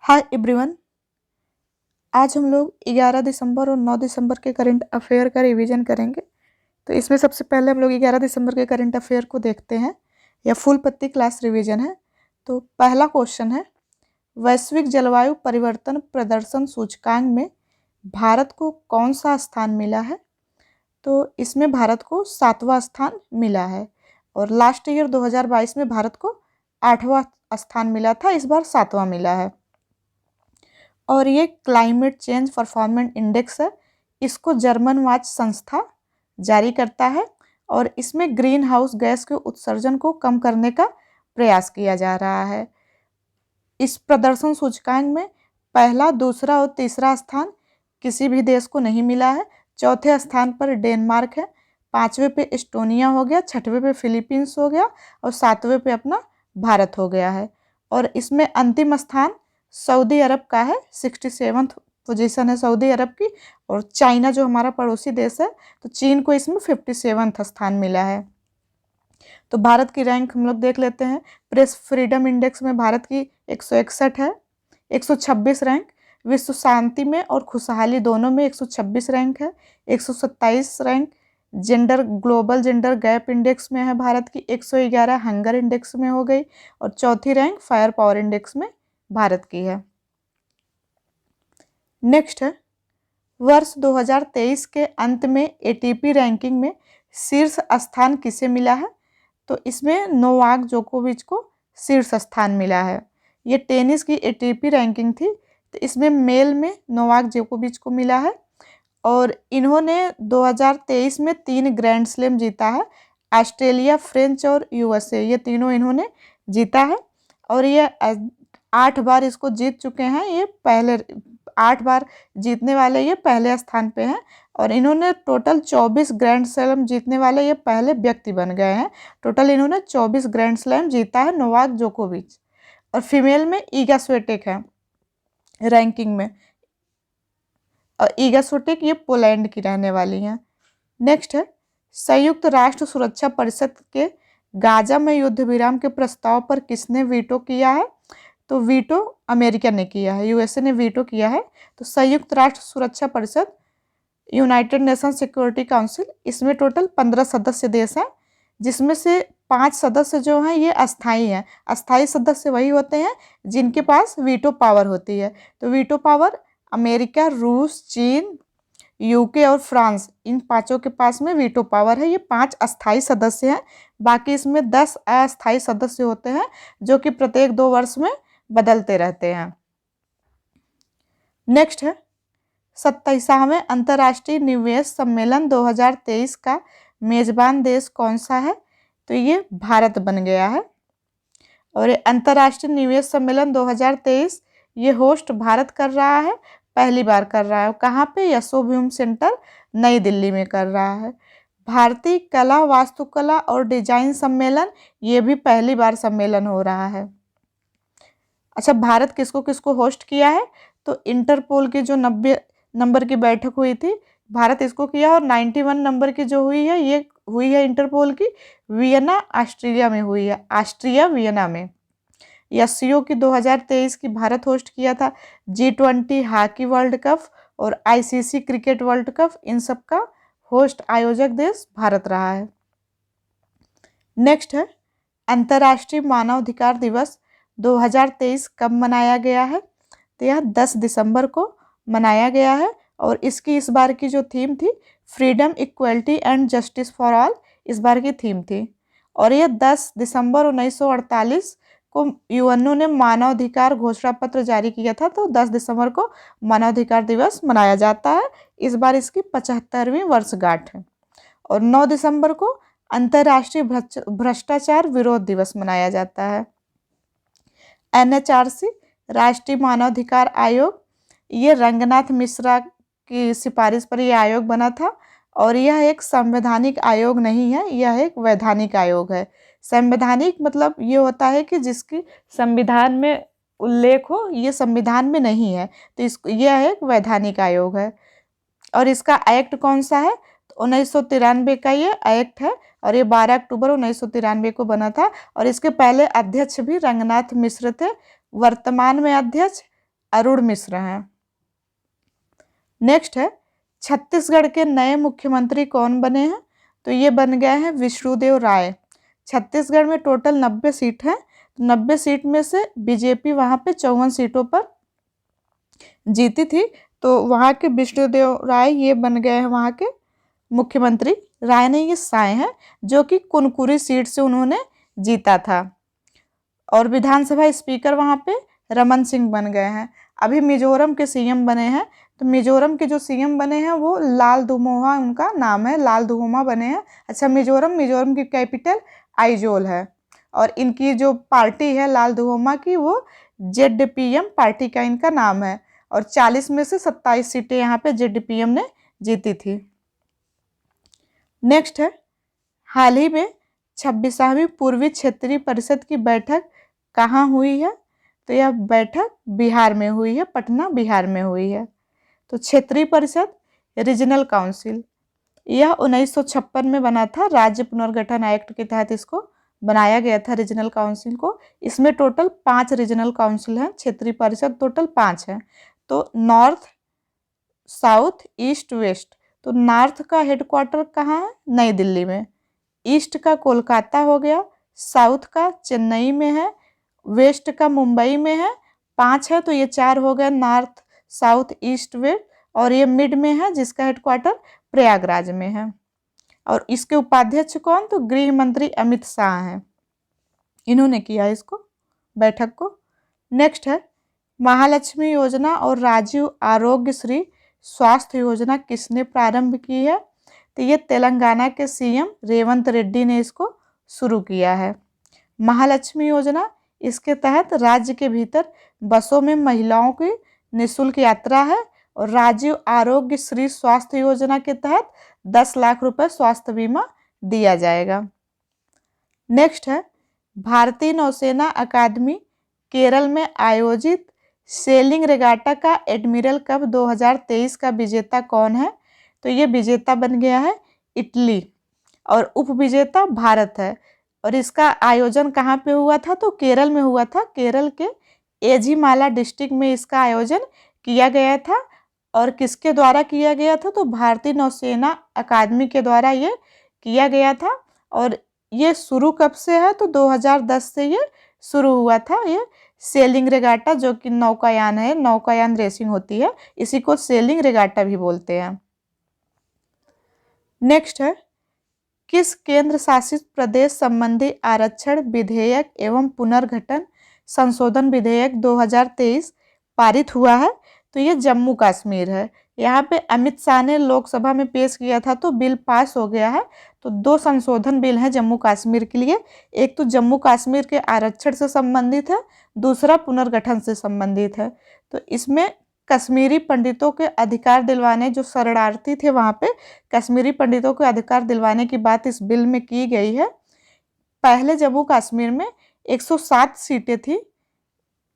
Hi everyone. आज हम लोग 11 दिसंबर और 9 दिसंबर के करंट अफेयर का रिवीजन करेंगे। तो इसमें सबसे पहले हम लोग 11 दिसंबर के करंट अफेयर को देखते हैं। यह फुल पत्ती क्लास रिवीजन है। तो पहला क्वेश्चन है, वैश्विक जलवायु परिवर्तन प्रदर्शन सूचकांक में भारत को कौन सा स्थान मिला है? तो इसमें भारत को 7वां स्थान मिला है और लास्ट ईयर 2022 में भारत को 8वां स्थान मिला था, इस बार 7वां मिला है। और ये क्लाइमेट चेंज परफॉर्मेंस इंडेक्स है, इसको जर्मन वाच संस्था जारी करता है और इसमें ग्रीन हाउस गैस के उत्सर्जन को कम करने का प्रयास किया जा रहा है। इस प्रदर्शन सूचकांक में पहला, दूसरा और तीसरा स्थान किसी भी देश को नहीं मिला है। चौथे स्थान पर डेनमार्क है, 5वें पे एस्टोनिया हो गया, 6वें पे फिलीपींस हो गया और 7वें पे अपना भारत हो गया है। और इसमें अंतिम स्थान सऊदी अरब का है, 67th पोजीशन है सऊदी अरब की। और चाइना जो हमारा पड़ोसी देश है, तो चीन को इसमें 57वां स्थान मिला है। तो भारत की रैंक हम लोग देख लेते हैं। प्रेस फ्रीडम इंडेक्स में भारत की 161 है, 126 रैंक। विश्व शांति में और खुशहाली दोनों में 126 रैंक है, 127 rank. Gender global gender gap index में है भारत की 111, हंगर इंडेक्स में हो गई और चौथी रैंक फायर पावर इंडेक्स में भारत की है। नेक्स्ट है, वर्ष 2023 के अंत में एटीपी रैंकिंग में शीर्ष स्थान किसे मिला है? तो इसमें नोवाक जोकोविच को शीर्ष स्थान मिला है। ये टेनिस की एटीपी रैंकिंग थी, तो इसमें मेल में नोवाक जोकोविच को मिला है और इन्होंने 2023 में 3 ग्रैंड स्लैम जीता है। ऑस्ट्रेलिया, फ्रेंच और यूएसए, ये तीनों इन्होंने जीता है और ये 8 बार इसको जीत चुके हैं। ये पहले 8 बार जीतने वाले ये पहले स्थान पे हैं और इन्होंने टोटल 24 ग्रैंड स्लैम जीतने वाले ये पहले व्यक्ति बन गए हैं। टोटल इन्होंने 24 ग्रैंड स्लैम जीता है नोवाक जोकोविच। और फीमेल में ईगा स्विएटेक है रैंकिंग में, और ईगा स्विएटेक ये पोलैंड की रहने वाली हैं। नेक्स्ट है, संयुक्त राष्ट्र सुरक्षा परिषद के गाजा में युद्ध विराम के प्रस्ताव पर किसने वीटो किया है? तो वीटो अमेरिका ने किया है, यूएसए ने वीटो किया है। तो संयुक्त राष्ट्र सुरक्षा परिषद, यूनाइटेड नेशन सिक्योरिटी काउंसिल, इसमें टोटल 15 सदस्य देश हैं, जिसमें से 5 सदस्य जो हैं ये अस्थायी हैं। अस्थायी सदस्य वही होते हैं जिनके पास वीटो पावर होती है। तो वीटो पावर अमेरिका, रूस, चीन, यूके और फ्रांस, इन 5 के पास में वीटो पावर है। ये 5 अस्थायी सदस्य हैं। बाकी इसमें 10 अस्थायी सदस्य होते हैं जो कि प्रत्येक 2 वर्ष में बदलते रहते हैं। नेक्स्ट है, 27वें अंतर्राष्ट्रीय निवेश सम्मेलन 2023 का मेजबान देश कौन सा है? तो ये भारत बन गया है। और ये अंतर्राष्ट्रीय निवेश सम्मेलन 2023 ये होस्ट भारत कर रहा है, पहली बार कर रहा है। कहाँ पे? यशोभूम सेंटर नई दिल्ली में कर रहा है। भारतीय कला, वास्तुकला और डिजाइन सम्मेलन, ये भी पहली बार सम्मेलन हो रहा है। अच्छा, भारत किसको किसको होस्ट किया है? तो इंटरपोल की जो 90 नंबर की बैठक हुई थी, भारत इसको किया। और 91 नंबर की जो हुई है, ये हुई है इंटरपोल की वियना, ऑस्ट्रिया में हुई है, ऑस्ट्रिया वियना में। एससीओ की 2023 की भारत होस्ट किया था। G20 हॉकी वर्ल्ड कप और आईसीसी क्रिकेट वर्ल्ड कप, इन सब का होस्ट आयोजक देश भारत रहा है। नेक्स्ट है, अंतर्राष्ट्रीय मानवाधिकार दिवस 2023 कब मनाया गया है? तो यह 10 दिसंबर को मनाया गया है और इसकी इस बार की जो थीम थी, freedom, equality and justice for all, इस बार की थीम थी। और यह 10 दिसंबर 1948 को यूएनओ ने मानवाधिकार घोषणा पत्र जारी किया था, तो 10 दिसंबर को मानवाधिकार दिवस मनाया जाता है। इस बार इसकी 75वीं वर्षगांठ है। और 9 दिसंबर को अंतर्राष्ट्रीय भ्रष्टाचार विरोध दिवस मनाया जाता है। NHRC, राष्ट्रीय मानवाधिकार आयोग, ये रंगनाथ मिश्रा की सिफारिश पर यह आयोग बना था और यह एक संवैधानिक आयोग नहीं है, यह एक वैधानिक आयोग है। संवैधानिक मतलब ये होता है कि जिसकी संविधान में उल्लेख हो, ये संविधान में नहीं है, तो यह एक वैधानिक आयोग है। और इसका एक्ट कौन सा है? तो 1993 का ये एक्ट है और ये 12 अक्टूबर 1993 को बना था। और इसके पहले अध्यक्ष भी रंगनाथ मिश्र थे, वर्तमान में अध्यक्ष अरुण मिश्र हैं। नेक्स्ट है छत्तीसगढ़ के नए मुख्यमंत्री कौन बने हैं? तो ये बन गए हैं विष्णुदेव राय। छत्तीसगढ़ में टोटल 90 सीट है, 90 सीट में से बीजेपी वहाँ पे 54 सीटों पर जीती थी, तो वहाँ के विष्णुदेव राय ये बन गए हैं वहाँ के मुख्यमंत्री। राय नहीं, ये साय हैं, जो कि कुनकुरी सीट से उन्होंने जीता था। और विधानसभा स्पीकर वहाँ पे रमन सिंह बन गए हैं। अभी मिजोरम के सीएम बने हैं, तो मिजोरम के जो सीएम बने हैं वो लाल धुमोहा उनका नाम है, लाल धुमोहा बने हैं। अच्छा, मिजोरम की कैपिटल आइजोल है, और इनकी जो पार्टी है लाल धुमोहा की, वो जेडपीएम पार्टी का इनका नाम है, और 40 में से 27 सीटें यहाँ पे जेडपीएम ने जीती थी। नेक्स्ट है हाल ही में 26वीं पूर्वी क्षेत्रीय परिषद की बैठक कहाँ हुई है? तो यह बैठक बिहार में हुई है, पटना बिहार में हुई है। तो क्षेत्रीय परिषद रीजनल काउंसिल, यह 1956 में बना था, राज्य पुनर्गठन एक्ट के तहत इसको बनाया गया था रीजनल काउंसिल को। इसमें टोटल 5 रीजनल काउंसिल हैं, क्षेत्रीय परिषद टोटल 5 हैं। तो नॉर्थ, साउथ, ईस्ट, वेस्ट। तो नॉर्थ का हेडक्वार्टर कहाँ है? नई दिल्ली में। ईस्ट का कोलकाता हो गया, साउथ का चेन्नई में है, वेस्ट का मुंबई में है। 5 है तो ये 4 हो गए, नॉर्थ, साउथ, ईस्ट, वेस्ट। और ये मिड में है जिसका हेडक्वार्टर प्रयागराज में है। और इसके उपाध्यक्ष कौन? तो गृह मंत्री अमित शाह हैं, इन्होंने किया इसको बैठक को। नेक्स्ट है महालक्ष्मी योजना और राजीव आरोग्यश्री स्वास्थ्य योजना किसने प्रारंभ की है? तो ये तेलंगाना के सीएम रेवंत रेड्डी ने इसको शुरू किया है। महालक्ष्मी योजना, इसके तहत राज्य के भीतर बसों में महिलाओं की निःशुल्क यात्रा है, और राजीव आरोग्य श्री स्वास्थ्य योजना के तहत 10 लाख रुपए स्वास्थ्य बीमा दिया जाएगा। नेक्स्ट है भारतीय नौसेना अकादमी केरल में आयोजित सेलिंग रेगाटा का एडमिरल कप 2023 का विजेता कौन है? तो ये विजेता बन गया है इटली, और उपविजेता भारत है। और इसका आयोजन कहाँ पे हुआ था? तो केरल में हुआ था। केरल के एझिमाला डिस्ट्रिक्ट में इसका आयोजन किया गया था। और किसके द्वारा किया गया था? तो भारतीय नौसेना अकादमी के द्वारा ये किया गया था। और ये शुरू कब से है? तो 2010 से ये शुरू हुआ था। ये सेलिंग रेगाटा, जो कि नौकायान है, नौकायान रेसिंग होती है, इसी को सेलिंग रेगाटा भी बोलते हैं। नेक्स्ट है किस केंद्र शासित प्रदेश संबंधी आरक्षण विधेयक एवं पुनर्गठन संशोधन विधेयक 2023 पारित हुआ है? तो ये जम्मू कश्मीर है। यहाँ पे अमित शाह ने लोकसभा में पेश किया था, तो बिल पास हो गया है। तो 2 संशोधन बिल हैं जम्मू कश्मीर के लिए। एक तो जम्मू कश्मीर के आरक्षण से संबंधित है, दूसरा पुनर्गठन से संबंधित है। तो इसमें कश्मीरी पंडितों के अधिकार दिलवाने, जो शरणार्थी थे वहाँ पे, कश्मीरी पंडितों के अधिकार दिलवाने की बात इस बिल में की गई है। पहले जम्मू कश्मीर में 107 सीटें थी,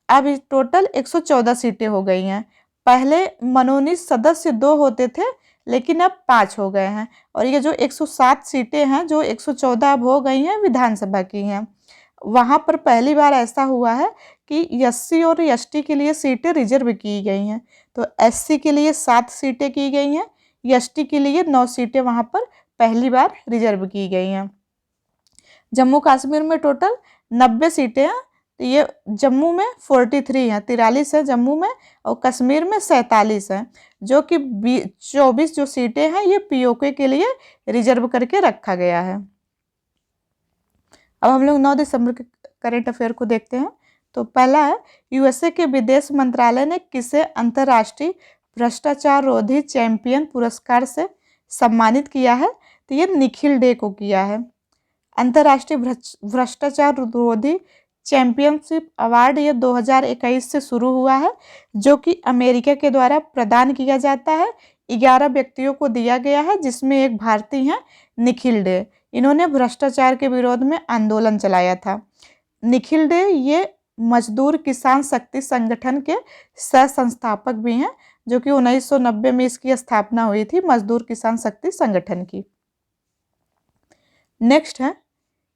अब टोटल 114 सीटें हो गई हैं। पहले मनोनीत सदस्य 2 होते थे, लेकिन अब 5 हो गए हैं। और ये जो 107 सीटें हैं, जो 114 अब हो गई हैं, विधानसभा की हैं। वहाँ पर पहली बार ऐसा हुआ है कि एससी और एसटी के लिए सीटें रिजर्व की गई हैं। तो एससी के लिए 7 सीटें की गई हैं, एसटी के लिए 9 सीटें वहाँ पर पहली बार रिजर्व की गई हैं। जम्मू कश्मीर में टोटल 90 सीटें हैं। तो ये जम्मू में 43 हैं, 43 है जम्मू में, और कश्मीर में 47 हैं, जो कि 24 जो सीटें हैं ये पीओके के लिए रिजर्व करके रखा गया है। अब हम लोग 9 दिसंबर के करंट अफेयर को देखते हैं। तो पहला है यूएसए के विदेश मंत्रालय ने किसे अंतर्राष्ट्रीय भ्रष्टाचार रोधी चैंपियन पुरस्कार से सम्मानित किया है? तो ये निखिल डे को किया है। अंतर्राष्ट्रीय भ्रष्टाचार रोधी चैंपियनशिप अवार्ड ये 2021 से शुरू हुआ है, जो कि अमेरिका के द्वारा प्रदान किया जाता है। 11 व्यक्तियों को दिया गया है, जिसमें एक भारतीय हैं निखिल डे। इन्होंने भ्रष्टाचार के विरोध में आंदोलन चलाया था। निखिल डे ये मजदूर किसान शक्ति संगठन के सह संस्थापक भी हैं, जो कि 1990 में इसकी स्थापना हुई थी, मजदूर किसान शक्ति संगठन की। नेक्स्ट है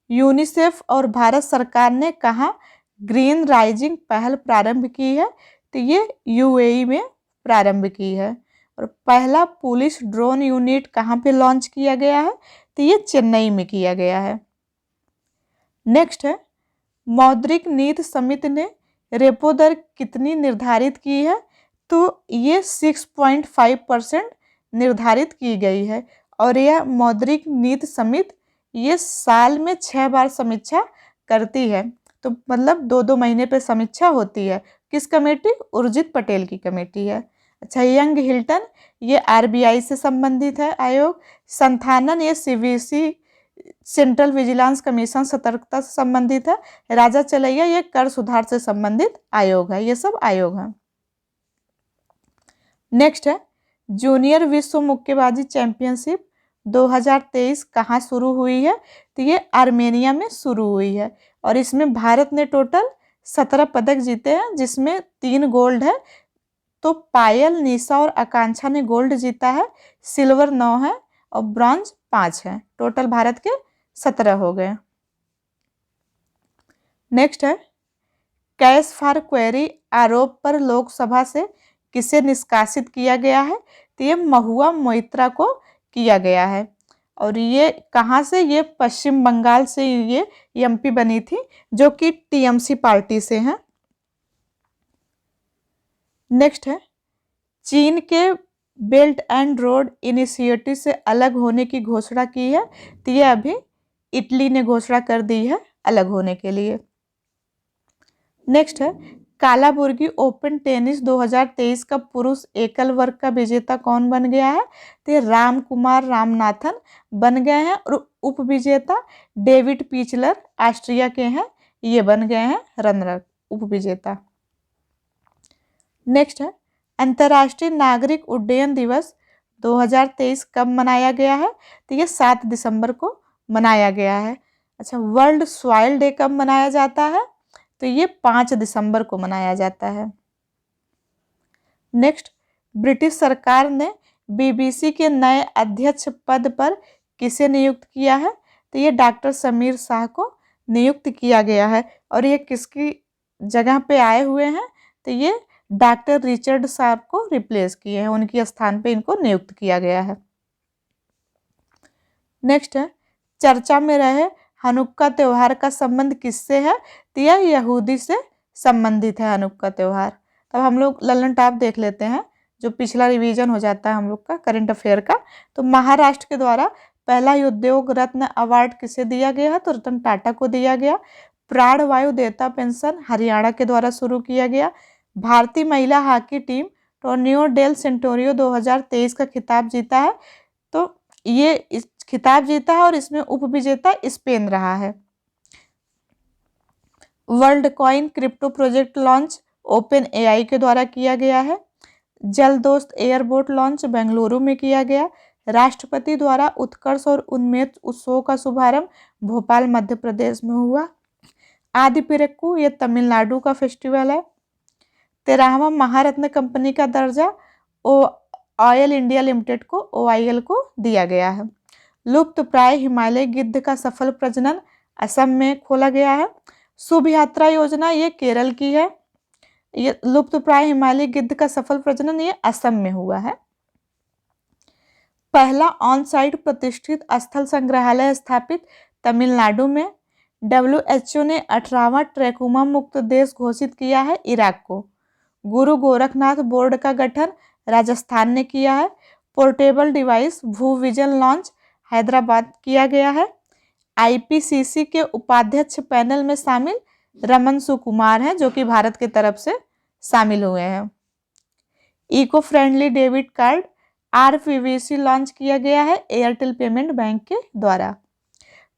यूनिसेफ और भारत सरकार ने कहाँ ग्रीन राइजिंग पहल प्रारंभ की है? तो तो ये यूएई में प्रारंभ की है। और पहला पुलिस ड्रोन यूनिट कहाँ पे लॉन्च किया गया है, तो ये चेन्नई में किया गया है। नेक्स्ट है, मौद्रिक नीति समिति ने रेपो दर कितनी निर्धारित की है, तो ये 6.5% निर्धारित की गई है। और यह मौद्रिक नीति समिति ये साल में 6 बार समीक्षा करती है, तो मतलब 2-2 महीने पे समीक्षा होती है। किस कमेटी? उर्जित पटेल की कमेटी है। अच्छा, यंग हिल्टन ये आरबीआई से संबंधित है आयोग। संथानन ये सीवीसी सेंट्रल विजिलेंस कमीशन सतर्कता से संबंधित है। राजा चलैया ये कर सुधार से संबंधित आयोग है। ये सब आयोग हैं। नेक्स्ट है, जूनियर विश्व मुक्केबाजी चैंपियनशिप 2023 कहाँ शुरू हुई है, तो ये आर्मेनिया में शुरू हुई है। और इसमें भारत ने टोटल 17 पदक जीते हैं, जिसमें 3 गोल्ड है। तो पायल, निशा और आकांक्षा ने गोल्ड जीता है, सिल्वर 9 है और ब्रॉन्ज 5 है। टोटल भारत के 17 हो गए। नेक्स्ट है, कैश फॉर क्वेरी आरोप पर लोकसभा से किसे निष्कासित किया गया है, तो ये महुआ मोइत्रा को किया गया है। और ये कहाँ से? ये पश्चिम बंगाल से ये एमपी बनी थी, जो कि टीएमसी पार्टी से हैं। नेक्स्ट है, चीन के बेल्ट एंड रोड इनिशिएटिव से अलग होने की घोषणा की है, तो ये अभी इटली ने घोषणा कर दी है अलग होने के लिए। नेक्स्ट है, कालाबुर्गी ओपन टेनिस 2023 का पुरुष एकल वर्ग का विजेता कौन बन गया है, तो ये रामकुमार रामनाथन बन गए हैं। और उप विजेता डेविड पीचलर ऑस्ट्रिया के हैं, ये बन गए हैं रनर उप विजेता। नेक्स्ट है, अंतर्राष्ट्रीय नागरिक उड्डयन दिवस 2023 कब मनाया गया है, तो ये 7 दिसंबर को मनाया गया है। अच्छा, वर्ल्ड सॉइल डे कब मनाया जाता है, तो ये 5 दिसंबर को मनाया जाता है। नेक्स्ट, ब्रिटिश सरकार ने बीबीसी के नए अध्यक्ष पद पर किसे नियुक्त किया है, तो ये डॉक्टर समीर शाह को नियुक्त किया गया है। और ये किसकी जगह पे आए हुए हैं, तो ये डॉक्टर रिचर्ड साहब को रिप्लेस किए हैं, उनके स्थान पे इनको नियुक्त किया गया है। नेक्स्ट है, चर्चा में रहे हनुक्का त्योहार का संबंध किससे है, तो यह यहूदी से संबंधित है हनुक्का त्योहार। तब हम लोग ललन टॉप देख लेते हैं, जो पिछला रिवीजन हो जाता है हम लोग का करंट अफेयर का। तो महाराष्ट्र के द्वारा पहला उद्योग रत्न अवार्ड किसे दिया गया है, तो रतन टाटा को दिया गया। प्राण वायु देता पेंशन हरियाणा के द्वारा शुरू किया गया। भारतीय महिला हॉकी टीम टोर्नियो डेल सेंटोरियो 2023 का खिताब जीता है, तो ये इस खिताब जीता है और इसमें उपविजेता स्पेन रहा है। World coin crypto project launch open AI के द्वारा किया गया है। जल दोस्त एयरबोट लॉन्च बेंगलुरु में किया गया। राष्ट्रपति द्वारा उत्कर्ष और उन्मेष उत्सव का शुभारंभ भोपाल मध्य प्रदेश में हुआ। आदिपिरक्कू ये तमिलनाडु का फेस्टिवल है। 13वां महारत्न कंपनी का दर्जा ऑयल इंडिया लिमिटेड को OIL को दिया गया है। लुप्त प्राय हिमालय गिद्ध का सफल प्रजनन असम में खोला गया है। शुभ यात्रा योजना ये केरल की है। ये लुप्त प्राय हिमालय गिद्ध का सफल प्रजनन ये असम में हुआ है। पहला ऑन साइट प्रतिष्ठित स्थल संग्रहालय स्थापित तमिलनाडु में। WHO ने 18वां ट्रैकोमा मुक्त देश घोषित किया है इराक को। गुरु गोरखनाथ बोर्ड का गठन राजस्थान ने किया है। पोर्टेबल डिवाइस भू विजन लॉन्च हैदराबाद किया गया है। IPCC के उपाध्यक्ष पैनल में शामिल रमन सुकुमार हैं, जो कि भारत की तरफ से शामिल हुए हैं। Eco friendly debit card RPVC launch किया गया है एयरटेल पेमेंट बैंक के द्वारा।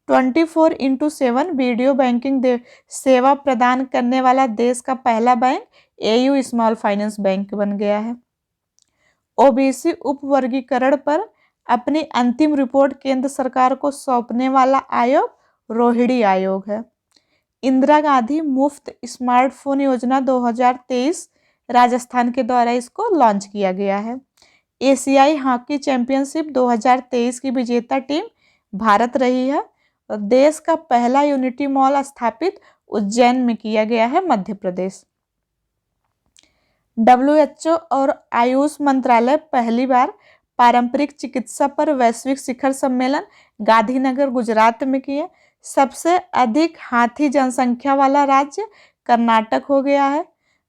24/7 वीडियो बैंकिंग सेवा प्रदान करने वाला देश का पहला bank AU small finance bank बन गया है। OBC उपवर्गीकरण पर अपनी अंतिम रिपोर्ट केंद्र सरकार को सौंपने वाला आयोग रोहिणी आयोग है। इंदिरा गांधी मुफ्त स्मार्टफोन योजना 2023 राजस्थान के द्वारा इसको लॉन्च किया गया है। एशियाई हॉकी चैंपियनशिप 2023 की विजेता टीम भारत रही है और देश का पहला यूनिटी मॉल स्थापित उज्जैन में किया गया है, मध्य प्रदेश। WHO और आयुष मंत्रालय पहली बार पारंपरिक चिकित्सा पर वैश्विक शिखर सम्मेलन गांधीनगर गुजरात में किए। सबसे अधिक हाथी जनसंख्या वाला राज्य कर्नाटक हो गया है।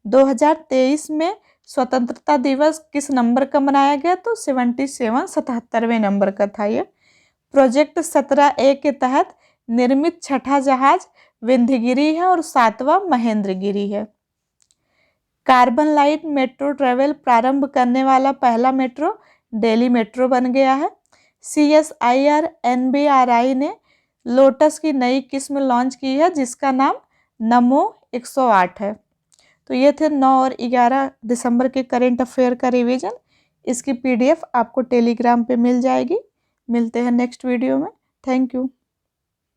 2023 में स्वतंत्रता दिवस किस नंबर का मनाया गया? तो 77वें नंबर का था ये। प्रोजेक्ट 17A के तहत निर्मित छठा जहाज विंध्यगिरी है और 7वां महेंद्रगिरी है। कार्बन लाइट मेट्रो ट्रेवल प्रारंभ करने वाला पहला मेट्रो दिल्ली मेट्रो बन गया है। CSIR NBRI ने लोटस की नई किस्म लॉन्च की है जिसका नाम नमो 108 है। तो ये थे 9 और 11 दिसंबर के करेंट अफेयर का रिवीजन। इसकी PDF आपको टेलीग्राम पे मिल जाएगी। मिलते हैं नेक्स्ट वीडियो में। Thank you.